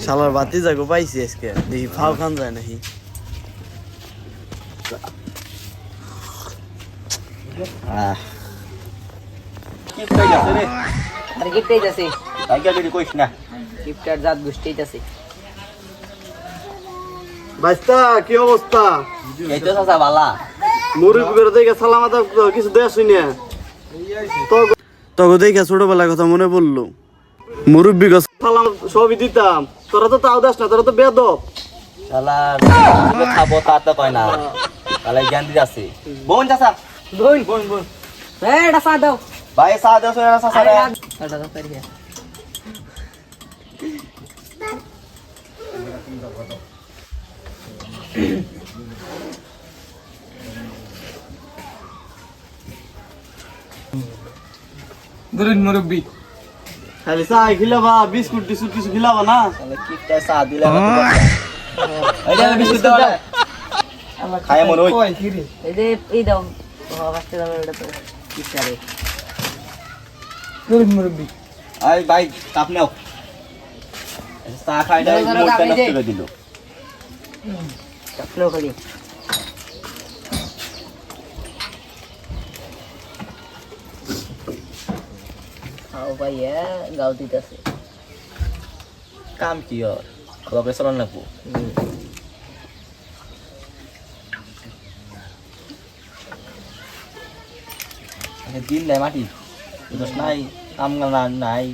শালার বাতি যাগো পাইছি আজকে দেখি ফাও খান যায় নাকি কি অবস্থা কিছু তখন দেখে ছোটবেলার কথা মনে পড়লো মুরব্বী সালাম সবই দিতাম তোরা তো তাও দাস না তোরা তো বেদব খাবো তা তো কয় না তাহলে জ্ঞান দিতে আছে বোন চাষা বোন বোন বোন এটা চা দাও ভাই চা দাও ধরেন মুরব্বী খালি চা খিলাবা বিস্কুট টিস্কুট কিছু খিলাবা না তাহলে কিপটা চা দিলে এই যে বিস্কুট দাও খায় মন ওই এই যে এই দাও বাচ্চা দাও এটা তো কিপটা রে ধরেন মুরব্বী আই ভাই কাপ নাও চা খাই না মোটা নষ্ট করে দিল কাপলো খালি খাও ভাইয়া গাও দিতেছে কাম কি আর খবর চলন লাগবো দিন নাই মাটি দোষ নাই কাম নাই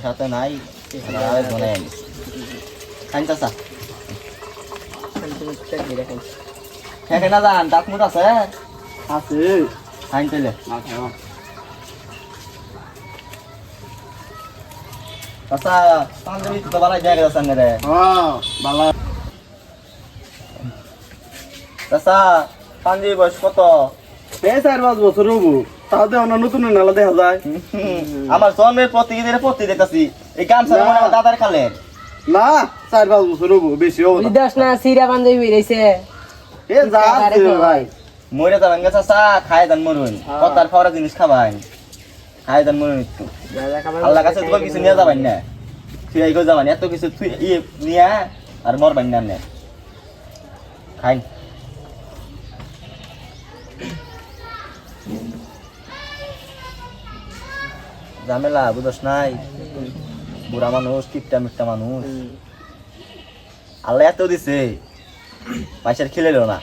সাথে নাই বনে খাইতে চা খেয়ে না যান দাঁত মুঠ আছে আছে খাইন পেলে আচ্ছা পাঞ্জাবি তো বালাই দেখা যাচ্ছে রে বালা আচ্ছা পাঞ্জাবি বয়স কত 4-5 বছর হবো তাহলে অন্য নতুন নালা দেখা যায় আমার জন্মের প্রতি দেখতেছি এই গামছা আমার দাদার খালের না 4-5 বছর হবো বেশি হবো না বিদেশ না সিরা বান্ধবী রইছে এ যা আছে ভাই মরে যাবেন গেছে চা খায় দেন মরুন কতার খাওয়ার জিনিস খাবাই খায় দেন মরুন একটু আল্লাহ কাছে তোমার কিছু নিয়ে যাবেন না তুই এই যাবেন এত কিছু তুই ইয়ে নিয়ে আর মরবেন না নে খাই ঝামেলা বুঝস নাই বুড়া মানুষ কিপটা মিটটা মানুষ আল্লাহ এত দিছে পয়সার খেলেলো না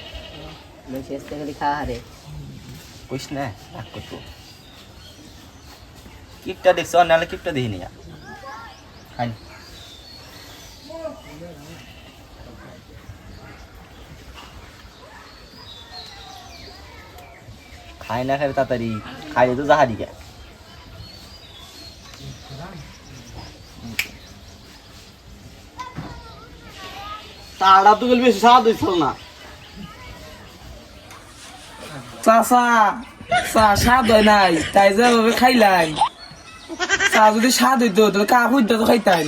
কইস না রাগ করতো কিপটা দেখছো নাহলে কিপটা দেখিনি খাই খাই না খাই তাড়াতাড়ি খাইলে তো জাহারি গে তাড়া তো বেশি স্বাদ হইছিল না চাচা চা স্বাদ হয় নাই তাই যেভাবে খাইলাই চা যদি স্বাদ হইতো তাহলে কাক হইতো তো খাইতাম